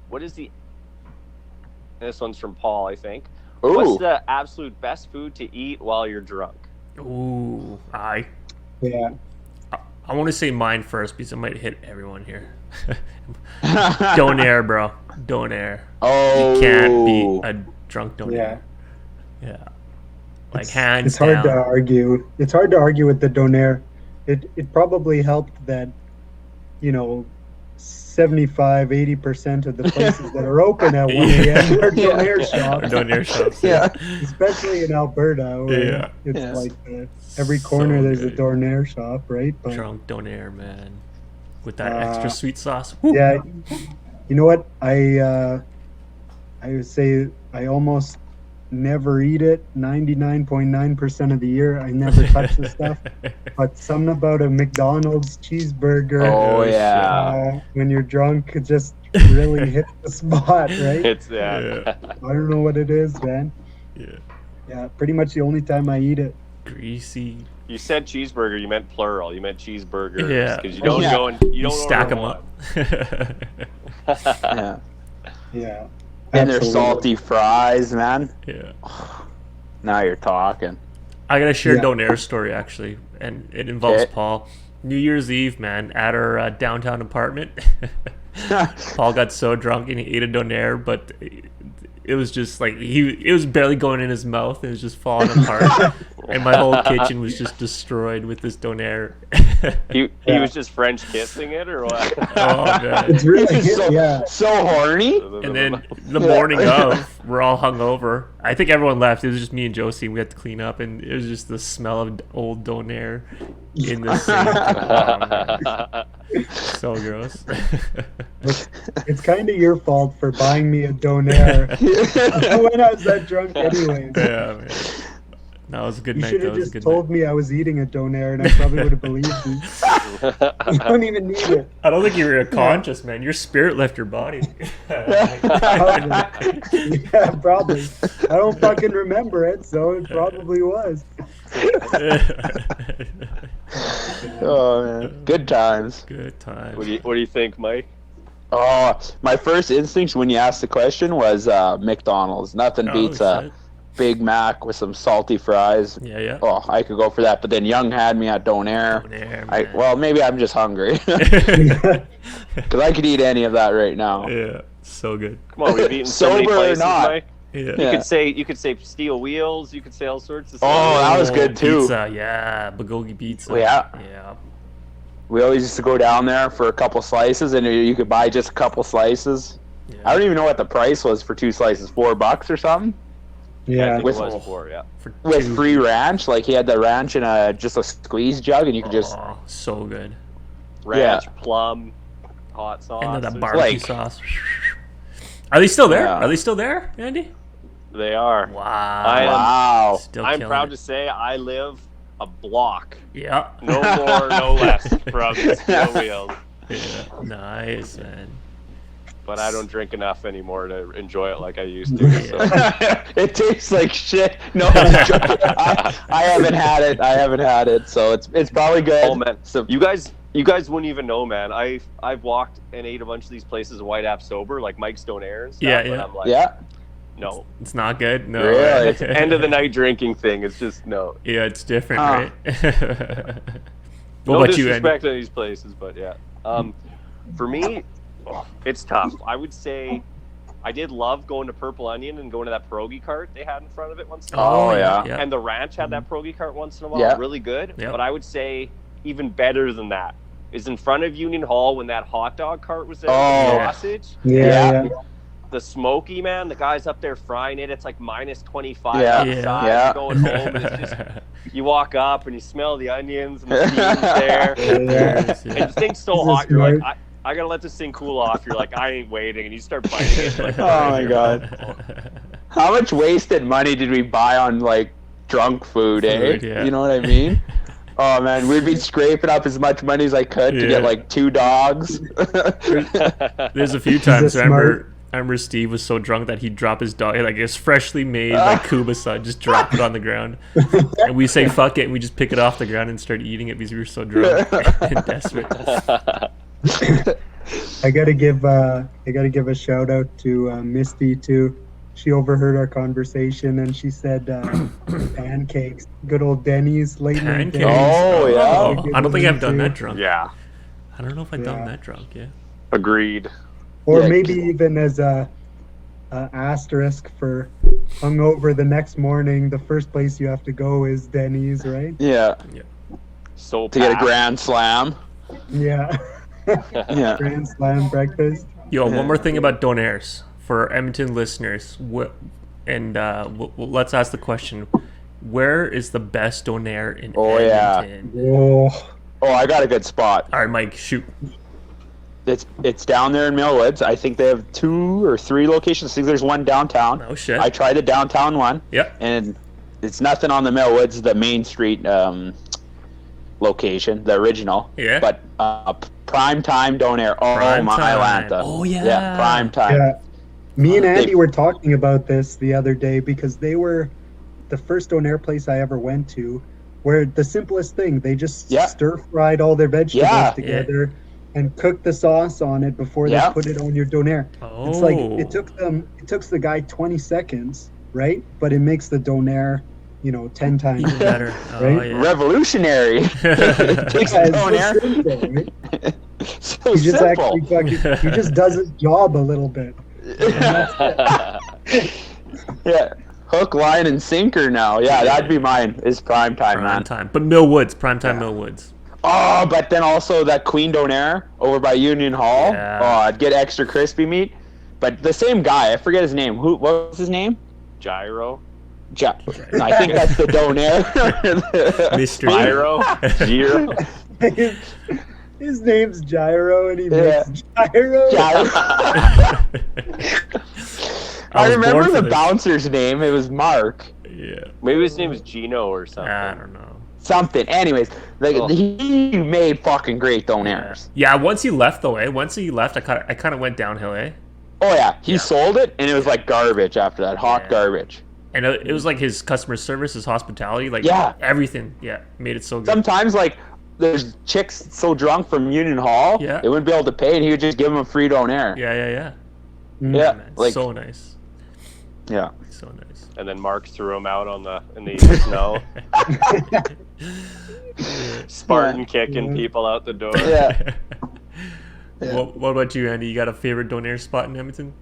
what is the... This one's from Paul, I think. Ooh. What's the absolute best food to eat while you're drunk? Ooh, Yeah. I want to say mine first because it might hit everyone here. Donaire, bro. Donaire. Oh. You can't beat a drunk Donaire. Yeah. Yeah. Like, hands It's hard down. to argue. It's hard to argue with the Donaire. It probably helped that, 75-80% of the places that are open at 1 a.m. are Donaire Or shops, Donaire shops. Yeah. especially in Alberta, where Yeah. it's Yeah. like every corner So there's a good. Donaire shop, right? But Drunk Donaire, man. With that extra sweet sauce. Woo. yeah, you know what? I would say I almost never eat it. 99.9% of the year, I never touch the stuff. But something about a McDonald's cheeseburger, Oh, yeah. when you're drunk, it just really hits the spot, right? It's Yeah. I don't know what it is, man. Yeah. Yeah, pretty much the only time I eat it. Greasy. You said cheeseburger, you meant plural. You meant cheeseburgers. Yeah. Because you don't Yeah. go and you don't stack order them one. up. Yeah. Yeah. And their Absolutely. salty fries, man. Yeah. Now you're talking. I gotta share Yeah. Donaire story actually, and it involves Okay. Paul. New Year's Eve, man, at our downtown apartment. Paul got so drunk and he ate a Donaire, but it was just like it was barely going in his mouth. It was just falling apart, and my whole kitchen was just destroyed with this Donaire. He Yeah. was just French kissing it, or what? Oh man! It's really He's so, yeah. so horny. And then the morning of, we're all hungover. I think everyone left. It was just me and Josie, and we had to clean up, and it was just the smell of old Donaire in the sink. Oh, man. So gross. It's kind of your fault for buying me a Donaire when I was that drunk anyways. Yeah, man. That was a good You night. should That have was a just good told night. me I was eating a Donaire and I probably would have believed you. You don't even need it. I don't think you were conscious, man. Your spirit left your body. Probably. Yeah, probably. I don't fucking remember it, so it probably was. Oh, man. Good times. Good time. What do you think, Mike? Oh, my first instinct when you asked the question was McDonald's. Nothing beats a shit. Big Mac with some salty fries. Yeah, yeah. Oh, I could go for that. But then Young had me at Donaire. Donaire, man. Well, maybe I'm just hungry because I could eat any of that right now. Yeah, so good. Come on, we've eaten so many Sober or places, not. Mike. Yeah. You could say Steel Wheels. You could say all sorts of stuff. Oh, that was good too. Pizza, yeah. Bulgogi pizza. Yeah. Yeah. We always used to go down there for a couple slices, and you could buy just a couple slices. Yeah. I don't even know what the price was for 2 slices, $4 or something. I Yeah. think With- it was before, yeah. For With two- free ranch, like he had the ranch in just a squeeze jug, and you could just Oh, so good. Ranch, plum, hot sauce. And then that There's- barbecue like- sauce. Are they still there? Yeah. Are they still there, Andy? They are. Wow. wow. Still I'm killing proud it. to say I live a block, Yeah. no more, no less, from Steel Wheels. Yeah. Nice, man. But I don't drink enough anymore to enjoy it like I used to. So. It tastes like shit. No, I'm joking. I haven't had it. I haven't had it, so it's probably good. Oh man, So, you guys wouldn't even know, man. I've walked and ate a bunch of these places White App sober, like Mike's Donaire and stuff. Yeah, and yeah. I'm like, yeah. no. It's not good. No. Really? It's end of the night drinking thing. It's just no. Yeah, it's different, Ah. right? What No about you, Andy? disrespect to these places, but yeah. For me, it's tough. I would say I did love going to Purple Onion and going to that pierogi cart they had in front of it once in a while. Oh, yeah. Yeah. And the ranch had that pierogi cart once in a while. Yeah. Really good. Yep. But I would say even better than that is in front of Union Hall when that hot dog cart was there with Oh. the sausage. Yeah. The smoky, man, the guy's up there frying it. It's like minus 25 Yeah. outside. Yeah. You're going home and it's just, you walk up and you smell the onions and the steam's there. Yeah. And the thing's so This is hot, you're like, smart. I gotta let this thing cool off. You're like, I ain't waiting, and you start biting it. Like, Oh my god. How much wasted money did we buy on like drunk food, eh? Food, yeah. You know what I mean? Oh man, we'd be scraping up as much money as I could to Yeah. get like 2 dogs. There's a few times Is I it remember Steve was so drunk that he'd drop his dog, like his freshly made like kubasa, just drop it on the ground, and we say fuck it, and we just pick it off the ground and start eating it because we were so drunk and desperate. I gotta give a shout out to Misty too. She overheard our conversation and she said pancakes. Good old Denny's late night Pancakes. Denny's. Oh, yeah. I don't think I've done that drunk. Yeah, I don't know if I've done Yeah. that drunk. Yeah. agreed. Or Yeah. maybe even as a asterisk for hungover the next morning. The first place you have to go is Denny's, right? Yeah. So To get a packed. grand slam. Yeah. Yeah. Grand slam breakfast. Yo, one more thing about Donaire's for Edmonton listeners. Let's ask the question: where is the best Donaire in Oh, yeah. Edmonton? Whoa. Oh, I got a good spot. All right, Mike, shoot. It's down there in Millwoods. I think they have 2 or 3 locations. I think there's one downtown. Oh shit. I tried the downtown one, Yep. and it's nothing on the Millwoods, the Main Street location, the original. Yeah. But prime time Donaire. Oh Prime my time. Atlanta. Oh, yeah. Yeah, prime time. Yeah. Me and They- Andy were talking about this the other day because they were the first Donaire place I ever went to where the simplest thing, they just Yeah. stir fried all their vegetables Yeah. together and cooked the sauce on it before Yeah. they put it on your Donaire. Oh. It's like it took the guy 20 seconds, right? But it makes the Donaire, 10 times Even better. Oh Right? yeah. Revolutionary. It takes Yeah, a it's so Donaire. simple, right? So He just simple. actually he just does his job a little bit. Yeah. Hook, line, and sinker now. Yeah, that'd be mine. Is prime time, Prime man. time. But Millwoods, prime time Yeah. Millwoods. Oh, but then also that Queen Donaire over by Union Hall. Yeah. Oh, I'd get extra crispy meat. But the same guy, I forget his name. What was his name? Gyro. I think that's the Donaire. Mystery. Gyro. Gyro. His name's Gyro, and he Yeah. makes gyro. Gyro. I was born remember for the this. bouncer's name. It was Mark. Yeah. Maybe his name is Gino or something. I don't know. Something. Anyways, like Oh. he made fucking great Donaires. Yeah, once he left though, eh? Once he left, I kind of went downhill, eh? Oh yeah, he Yeah. sold it, and it was like garbage after that. Hot Yeah. garbage. And it was like his customer service, his hospitality, like Yeah. everything. Yeah, made it so good. Sometimes like there's chicks so drunk from Union Hall, Yeah. they wouldn't be able to pay, and he would just give them a free Donaire. Yeah. Yeah, Man, like so nice. yeah. So nice. And then Mark threw him out in the snow, Spartan Yeah. kicking people out the door. Yeah. Yeah. What about you, Andy? You got a favorite Donaire spot in Edmonton?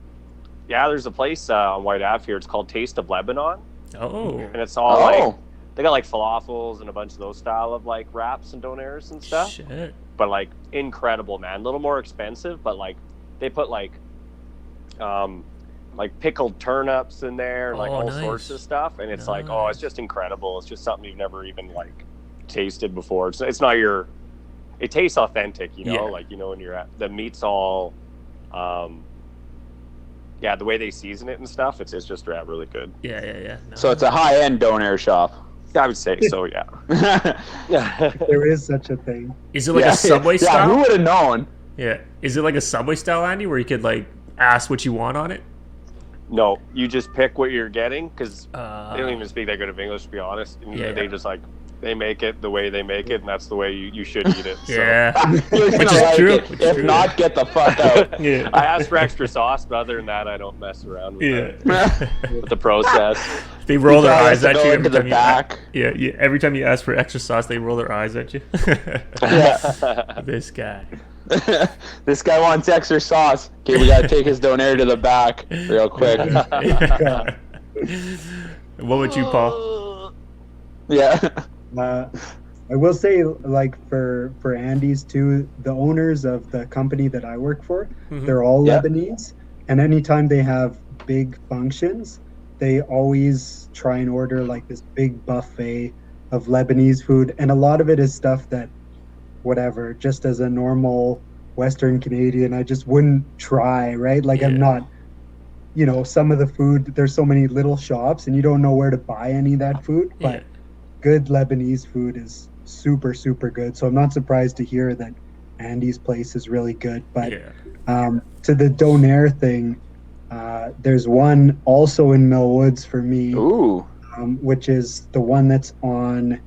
Yeah, there's a place on White Ave here. It's called Taste of Lebanon, Oh. and it's all like Oh, they got like falafels and a bunch of those style of like wraps and donaires and stuff. Shit. But like incredible, man. A little more expensive, but like they put like pickled turnips in there, like Oh, all nice. sorts of stuff, and it's like, oh, Nice. it's just incredible. It's just something you've never even like tasted before. It's not your. It tastes authentic, Yeah. like when you're at the meat's all, yeah, the way they season it and stuff. It's just really good. Yeah. No. so it's a high-end Donaire shop. I would say so, yeah. There is such a thing. Is it like Yeah, a Subway yeah, style? who would have known? Yeah. Is it like a Subway style, Andy, where you could like ask what you want on it? No, you just pick what you're getting because Uh, they don't even speak that good of English, to be honest. And Yeah, they yeah. just like they make it the way they make it, and that's the way you should eat it. So. Yeah. You're Which gonna is like true, it. which is If true. not, get the fuck out. Yeah. I asked for extra sauce, but other than that, I don't mess around with, Yeah. with the process. They roll their Tell us eyes to at go you into every the time back. you. Yeah. Every time you ask for extra sauce, they roll their eyes at you. Yeah. This guy. This guy wants extra sauce. Okay, we gotta take his Donaire to the back real quick. What would you, Paul? Yeah. I will say, like for Andy's too, the owners of the company that I work for, Mhm. they're all Yeah. Lebanese, and anytime they have big functions, they always try and order like this big buffet of Lebanese food, and a lot of it is stuff that, whatever, just as a normal Western Canadian, I just wouldn't try, right? Like I'm Yeah. not, some of the food, there's so many little shops, and you don't know where to buy any of that food, but Yeah. good Lebanese food is super, super good. So I'm not surprised to hear that Andy's place is really good. But Yeah. to the Donaire thing, there's one also in Millwoods for me, Ooh. which is the one that's on,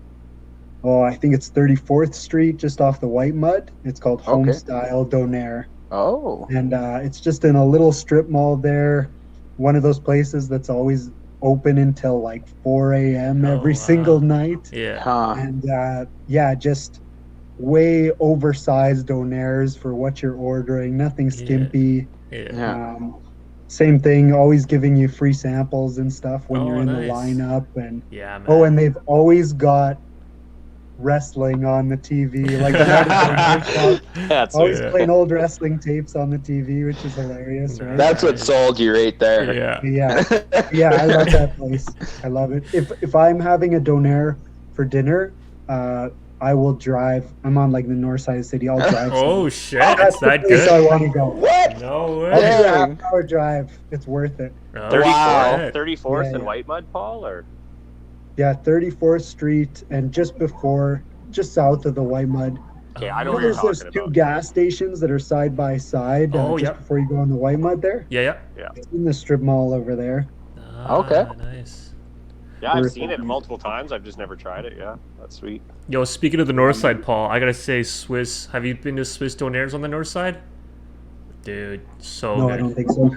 I think it's 34th Street, just off the White Mud. It's called Okay. Homestyle Donaire. Oh. And it's just in a little strip mall there. One of those places that's always open until like 4 a.m. every wow. single night. Yeah. Huh. And just way oversized donaires for what you're ordering. Nothing skimpy. Yeah. Yeah. Same thing, always giving you free samples and stuff when Oh, you're in nice. the lineup. And Yeah, man. oh, and they've always got wrestling on the TV. Like the night of the donor shop, That's always Yeah. playing old wrestling tapes on the TV, which is hilarious, right? That's what sold you right there. Yeah. Yeah, I love that place. I love it. If I'm having a donaire for dinner, I will drive. I'm on like the north side of the city. I'll drive. Oh shit! That's It's the that place I good? want to go. What? No I'll do way. a Dang. half-hour drive. It's worth it. Oh, 34th, Wow. 34th Yeah, and yeah. White Mud, Paul, or Yeah, 34th Street and just south of the White Mud. okay, I know what you're There's talking two about. gas stations that are side by side Oh, just yep. before you go on the White Mud there. Yeah. It's in the strip mall over there. Ah, Okay. Nice. Yeah, I've Worth seen it. it multiple times. I've just never tried it. Yeah, that's sweet. Yo, speaking of the north side, Paul, I gotta say, Swiss. Have you been to Swiss Donaires on the north side? Dude, so No, good. I don't think so.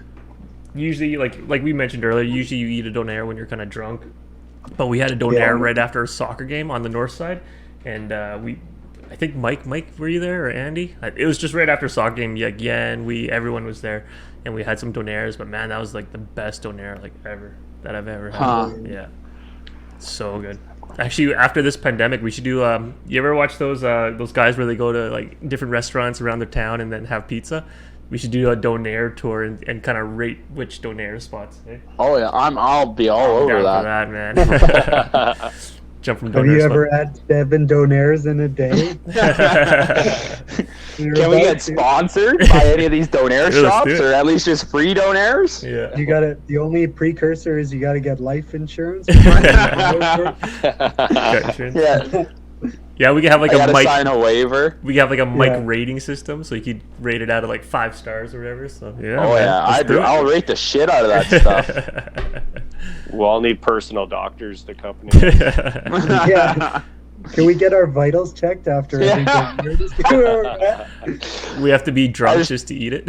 Usually, like we mentioned earlier, usually you eat a donaire when you're kind of drunk. But we had a donaire Yeah. right after a soccer game on the north side, and I think Mike, were you there or Andy? It was just right after a soccer game. Yeah, and everyone was there, and we had some donaires. But man, that was like the best donaire like ever that I've ever had. Huh. Yeah, so good. Actually, after this pandemic, we should do. You ever watch those guys where they go to like different restaurants around their town and then have pizza? We should do a donaire tour and kind of rate which donaire spots. Eh? Oh yeah, I'll be all over Down that. for that, man. Jump from Have donaire you spot. ever had 7 donaires in a day? Can we get sponsored by any of these donaire Yeah, let's shops, do it. or at least just free donaires? Yeah. You got to. The only precursor is you got to get life insurance. Got insurance. Yeah, Yeah, we could have like I a gotta mic. sign a waiver. We could have like a mic Yeah. rating system, so you could rate it out of like 5 stars or whatever. So yeah. Oh man, yeah, let's do it. I'll rate the shit out of that stuff. We'll all need personal doctors to accompany us. Yeah. Can we get our vitals checked after every Yeah. dinner? Just do where we're at. We have to be drunk just- just to eat it.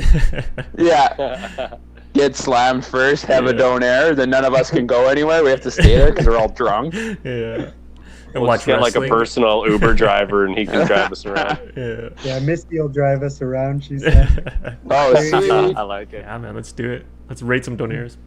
Yeah, get slammed first, have a Yeah. donaire, then none of us can go anywhere. We have to stay there because we're all drunk. Yeah. And We'll just get like a wrestling. personal Uber driver, and he can drive us around. Yeah. Yeah, Misty will drive us around, she said. Oh, sweet. I like it. Yeah, man, let's do it. Let's rate some donaires.